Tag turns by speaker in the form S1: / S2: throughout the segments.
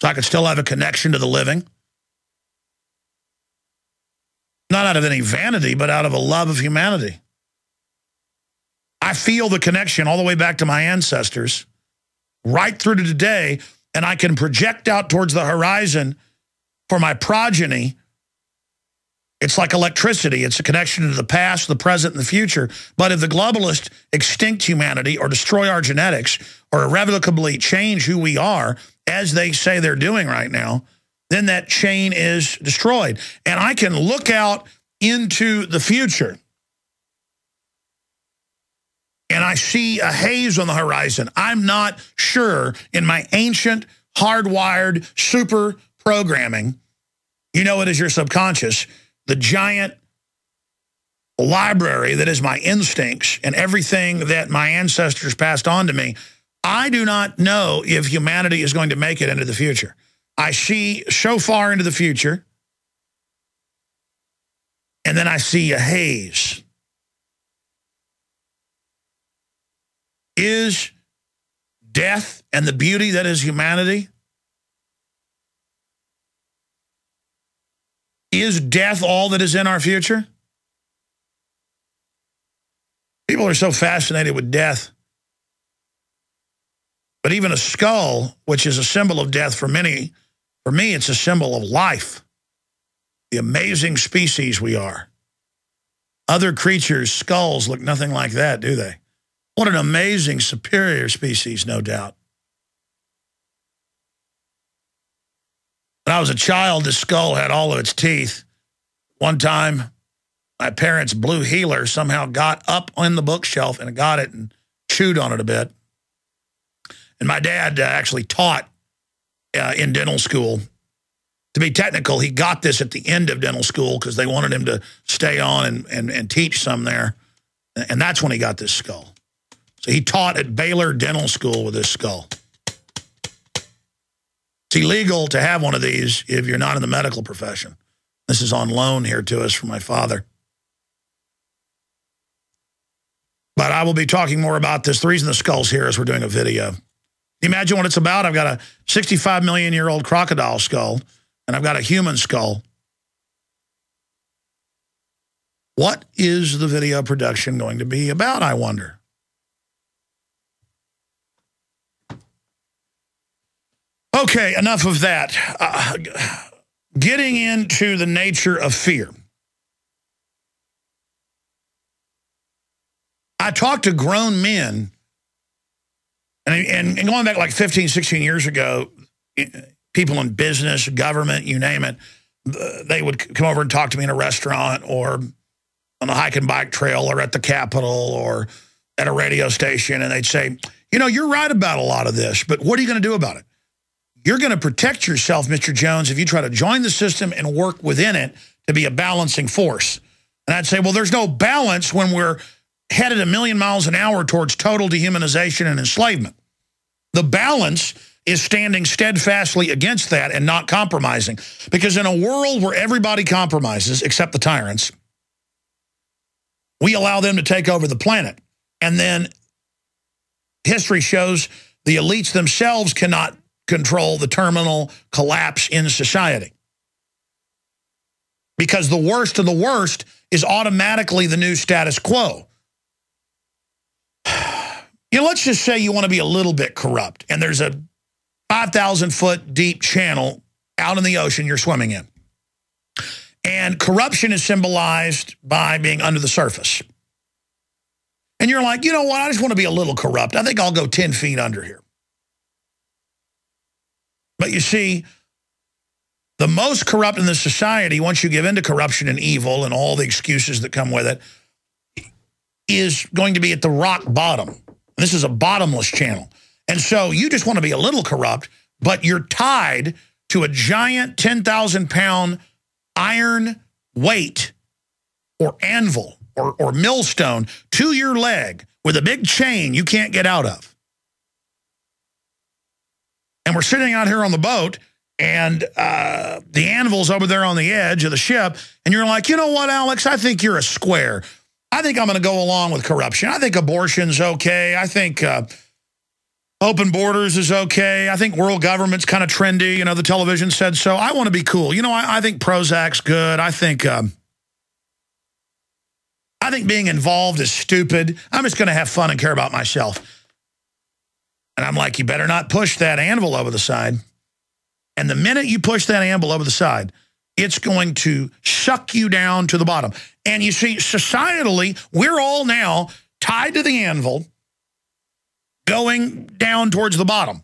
S1: so I could still have a connection to the living. Not out of any vanity, but out of a love of humanity. I feel the connection all the way back to my ancestors, right through to today, and I can project out towards the horizon for my progeny. It's like electricity. It's a connection to the past, the present, and the future. But if the globalists extinct humanity or destroy our genetics or irrevocably change who we are, as they say they're doing right now, then that chain is destroyed. And I can look out into the future and I see a haze on the horizon. I'm not sure in my ancient, hardwired, super programming, you know it is your subconscious, the giant library that is my instincts and everything that my ancestors passed on to me. I do not know if humanity is going to make it into the future. I see so far into the future, and then I see a haze. Is death and the beauty that is humanity? Is death all that is in our future? People are so fascinated with death. But even a skull, which is a symbol of death for many, for me, it's a symbol of life. The amazing species we are. Other creatures' skulls look nothing like that, do they? What an amazing, superior species, no doubt. When I was a child, the skull had all of its teeth. One time, my parents' blue healer somehow got up on the bookshelf and got it and chewed on it a bit. And my dad actually taught in dental school. To be technical, he got this at the end of dental school because they wanted him to stay on and teach some there. And that's when he got this skull. So he taught at Baylor Dental School with this skull. It's illegal to have one of these if you're not in the medical profession. This is on loan here to us from my father. But I will be talking more about this. The reason the skull's here is we're doing a video. Can you imagine what it's about? I've got a 65 million year old crocodile skull, and I've got a human skull. What is the video production going to be about, I wonder? Okay, enough of that. Getting into the nature of fear. I talked to grown men, and going back like 15, 16 years ago, people in business, government, you name it, they would come over and talk to me in a restaurant or on a hike and bike trail or at the Capitol or at a radio station, and they'd say, you know, you're right about a lot of this, but what are you going to do about it? You're going to protect yourself, Mr. Jones, if you try to join the system and work within it to be a balancing force. And I'd say, well, there's no balance when we're headed 1,000,000 miles an hour towards total dehumanization and enslavement. The balance is standing steadfastly against that and not compromising. Because in a world where everybody compromises, except the tyrants, we allow them to take over the planet. And then history shows the elites themselves cannot control the terminal collapse in society. Because the worst of the worst is automatically the new status quo. You know, let's just say you want to be a little bit corrupt, and there's a 5,000-foot deep channel out in the ocean you're swimming in. And corruption is symbolized by being under the surface. And you're like, you know what, I just want to be a little corrupt. I think I'll go 10 feet under here. But you see, the most corrupt in the society, once you give in to corruption and evil and all the excuses that come with it, is going to be at the rock bottom. This is a bottomless channel. And so you just want to be a little corrupt, but you're tied to a giant 10,000-pound iron weight or anvil or millstone to your leg with a big chain you can't get out of. And we're sitting out here on the boat, and the anvil's over there on the edge of the ship, and you're like, you know what, Alex, I think you're a square. I think I'm going to go along with corruption. I think abortion's okay. I think Open borders is okay. I think world government's kind of trendy. You know, the television said so. I want to be cool. You know, I think Prozac's good. I think being involved is stupid. I'm just going to have fun and care about myself. And I'm like, you better not push that anvil over the side. And the minute you push that anvil over the side, it's going to suck you down to the bottom. And you see, societally, we're all now tied to the anvil, going down towards the bottom.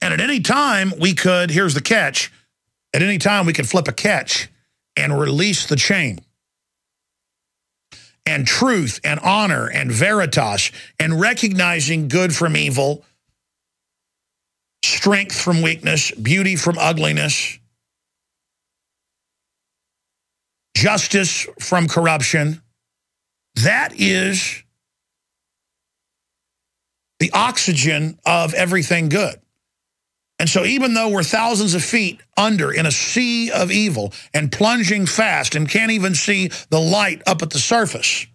S1: And at any time, we could, here's the catch, at any time we could flip a catch and release the chain. And truth and honor and veritas and recognizing good from evil, strength from weakness, beauty from ugliness, justice from corruption. That is the oxygen of everything good. And so even though we're thousands of feet under in a sea of evil and plunging fast and can't even see the light up at the surface,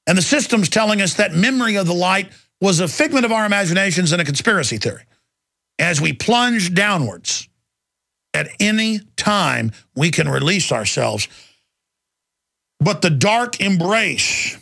S1: and the system's telling us that memory of the light was a figment of our imaginations and a conspiracy theory, as we plunge downwards, at any time we can release ourselves. But the dark embrace,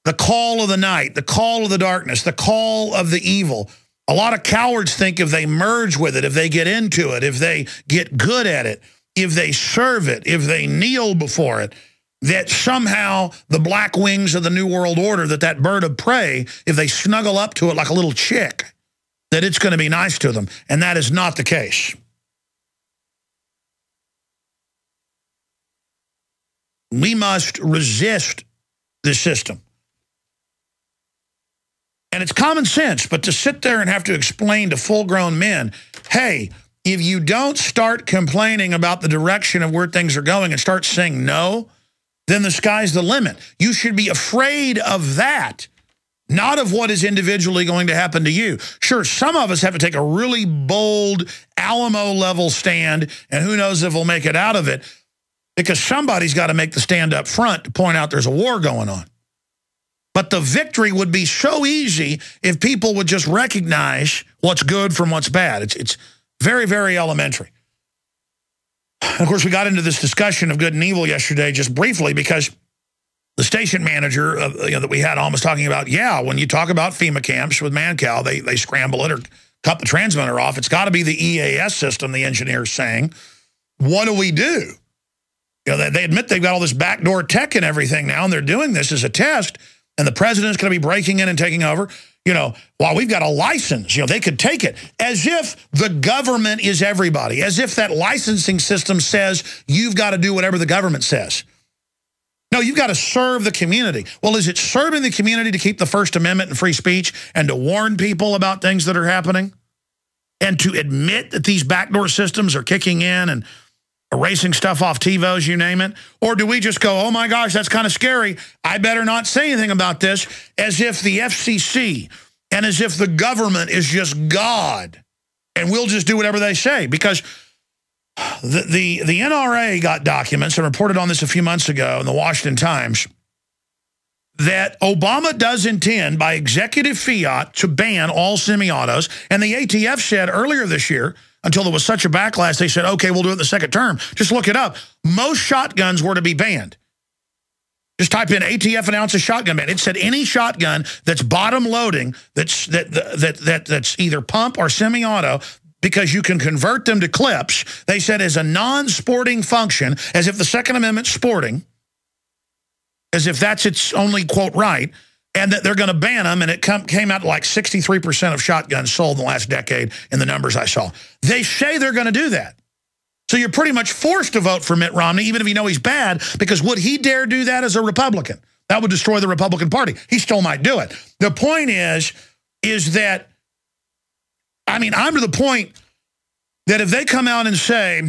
S1: the call of the night, the call of the darkness, the call of the evil. A lot of cowards think if they merge with it, if they get into it, if they get good at it, if they serve it, if they kneel before it, that somehow the black wings of the New World Order, that bird of prey, if they snuggle up to it like a little chick, that it's going to be nice to them. And that is not the case. We must resist this system. And it's common sense, but to sit there and have to explain to full-grown men, hey, if you don't start complaining about the direction of where things are going and start saying no, then the sky's the limit. You should be afraid of that, not of what is individually going to happen to you. Sure, some of us have to take a really bold Alamo-level stand, and who knows if we'll make it out of it, because somebody's got to make the stand up front to point out there's a war going on. But the victory would be so easy if people would just recognize what's good from what's bad. It's very, very elementary. And of course, we got into this discussion of good and evil yesterday just briefly because the station manager that we had on was talking about, yeah, when you talk about FEMA camps with Mancow, they scramble it or cut the transmitter off. It's got to be the EAS system, the engineer's saying. What do we do? You know, they admit they've got all this backdoor tech and everything now, and they're doing this as a test, and the president's going to be breaking in and taking over. You know, while we've got a license, you know, they could take it as if the government is everybody, as if that licensing system says you've got to do whatever the government says. No, you've got to serve the community. Well, is it serving the community to keep the First Amendment and free speech and to warn people about things that are happening and to admit that these backdoor systems are kicking in and erasing stuff off TiVos, you name it? Or do we just go, oh my gosh, that's kind of scary, I better not say anything about this, as if the FCC and as if the government is just God and we'll just do whatever they say? Because the NRA got documents and reported on this a few months ago in the Washington Times that Obama does intend by executive fiat to ban all semi-autos. And the ATF said earlier this year, until there was such a backlash, they said, okay, we'll do it in the second term. Just look it up. Most shotguns were to be banned. Just type in ATF announces shotgun ban. It said any shotgun that's bottom loading, that's either pump or semi-auto, because you can convert them to clips, they said as a non-sporting function, as if the Second Amendment's sporting, as if that's its only, quote, right, and that they're going to ban them, and it came out like 63% of shotguns sold in the last decade in the numbers I saw. They say they're going to do that. So you're pretty much forced to vote for Mitt Romney, even if you know he's bad, because would he dare do that as a Republican? That would destroy the Republican Party. He still might do it. The point is that, I mean, I'm to the point that if they come out and say,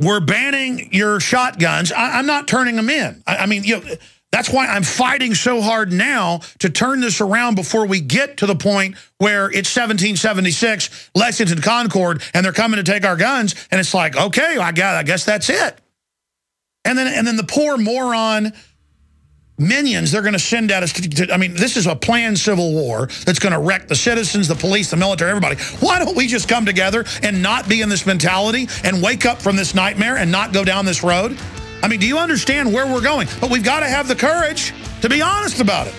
S1: we're banning your shotguns, I'm not turning them in. I mean, you know, that's why I'm fighting so hard now to turn this around before we get to the point where it's 1776, Lexington Concord, and they're coming to take our guns, and it's like, okay, I guess that's it. And then the poor moron minions they're going to send at us. I mean, this is a planned civil war that's going to wreck the citizens, the police, the military, everybody. Why don't we just come together and not be in this mentality and wake up from this nightmare and not go down this road? I mean, do you understand where we're going? But we've got to have the courage to be honest about it.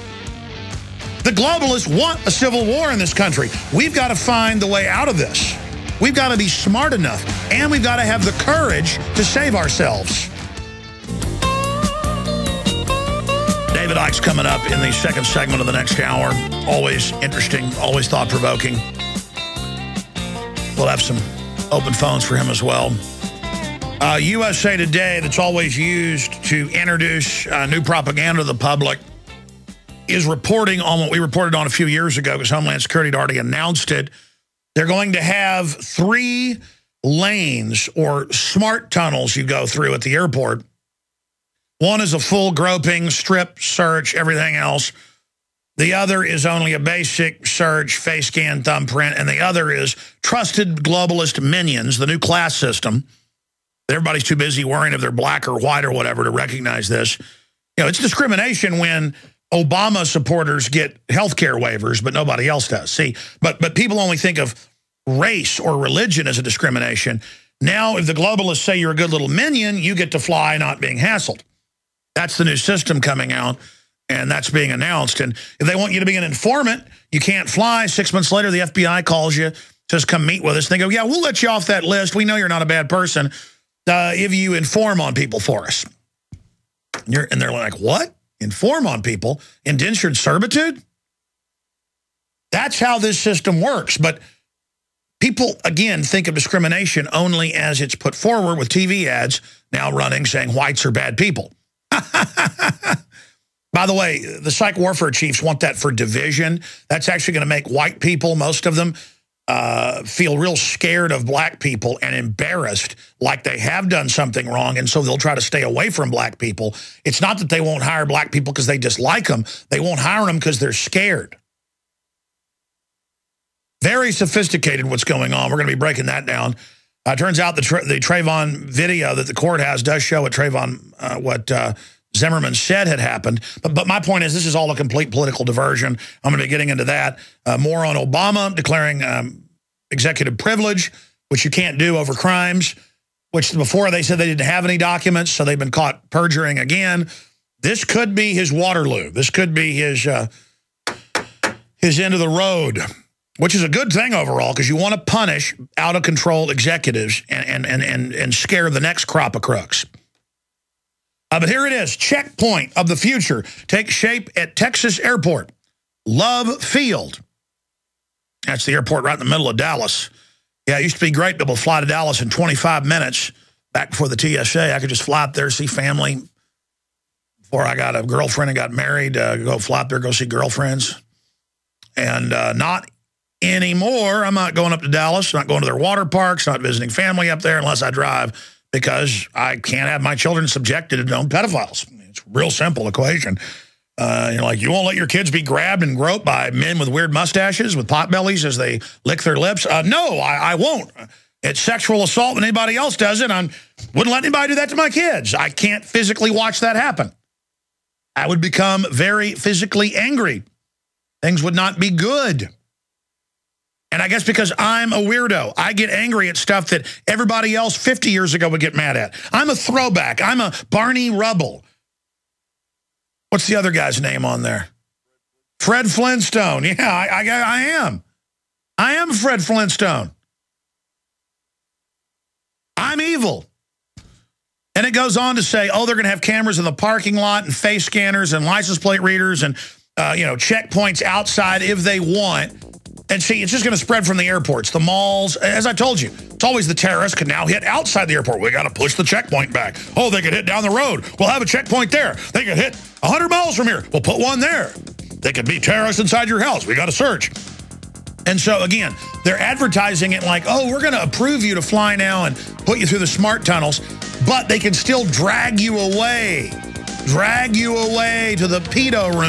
S1: The globalists want a civil war in this country. We've got to find the way out of this. We've got to be smart enough, and we've got to have the courage to save ourselves. David Icke's coming up in the second segment of the next hour. Always interesting, always thought-provoking. We'll have some open phones for him as well. USA Today, that's always used to introduce new propaganda to the public, is reporting on what we reported on a few years ago because Homeland Security had already announced it. They're going to have 3 lanes or smart tunnels you go through at the airport. One is a full groping, strip search, everything else. The other is only a basic search, face scan, thumbprint. And the other is trusted globalist minions, the new class system. Everybody's too busy worrying if they're black or white or whatever to recognize this. You know, it's discrimination when Obama supporters get health care waivers, but nobody else does. See, but people only think of race or religion as a discrimination. Now, if the globalists say you're a good little minion, you get to fly not being hassled. That's the new system coming out, and that's being announced. And if they want you to be an informant, you can't fly. 6 months later, the FBI calls you, says, come meet with us. And they go, yeah, we'll let you off that list. We know you're not a bad person if you inform on people for us. And they're like, what? Inform on people? Indentured servitude? That's how this system works. But people, again, think of discrimination only as it's put forward with TV ads now running saying whites are bad people. By the way, the psych warfare chiefs want that for division. That's actually going to make white people, most of them, feel real scared of black people and embarrassed like they have done something wrong, and so they'll try to stay away from black people. It's not that they won't hire black people because they dislike them. They won't hire them because they're scared. Very sophisticated what's going on. We're going to be breaking that down. Turns out the Trayvon video that the court has does show what Trayvon, Zimmerman said had happened. But my point is this is all a complete political diversion. I'm going to be getting into that. More on Obama declaring executive privilege, which you can't do over crimes, which before they said they didn't have any documents, so they've been caught perjuring again. This could be his Waterloo. This could be his end of the road, which is a good thing overall because you want to punish out-of-control executives and scare the next crop of crooks. But here it is. Checkpoint of the future takes shape at Texas Airport. Love Field. That's the airport right in the middle of Dallas. Yeah, it used to be great to be able to fly to Dallas in 25 minutes. Back before the TSA, I could just fly up there, see family. Before I got a girlfriend and got married, go fly up there, go see girlfriends. And not anymore. I'm not going up to Dallas, not going to their water parks, not visiting family up there unless I drive, because I can't have my children subjected to known pedophiles. It's a real simple equation. Like, you won't let your kids be grabbed and groped by men with weird mustaches, with pot bellies as they lick their lips? No, I won't. It's sexual assault when anybody else does it. I wouldn't let anybody do that to my kids. I can't physically watch that happen. I would become very physically angry. Things would not be good. And I guess because I'm a weirdo, I get angry at stuff that everybody else 50 years ago would get mad at. I'm a throwback. I'm a Barney Rubble. What's the other guy's name on there? Fred Flintstone. Yeah, I am. I am Fred Flintstone. I'm evil. And it goes on to say, oh, they're going to have cameras in the parking lot and face scanners and license plate readers and, checkpoints outside if they want. And see, it's just going to spread from the airports, the malls. As I told you, it's always the terrorists can now hit outside the airport. We got to push the checkpoint back. Oh, they could hit down the road. We'll have a checkpoint there. They could hit 100 miles from here. We'll put one there. They could be terrorists inside your house. We got to search. And so, again, they're advertising it like, oh, we're going to approve you to fly now and put you through the smart tunnels, but they can still drag you away to the pedo room.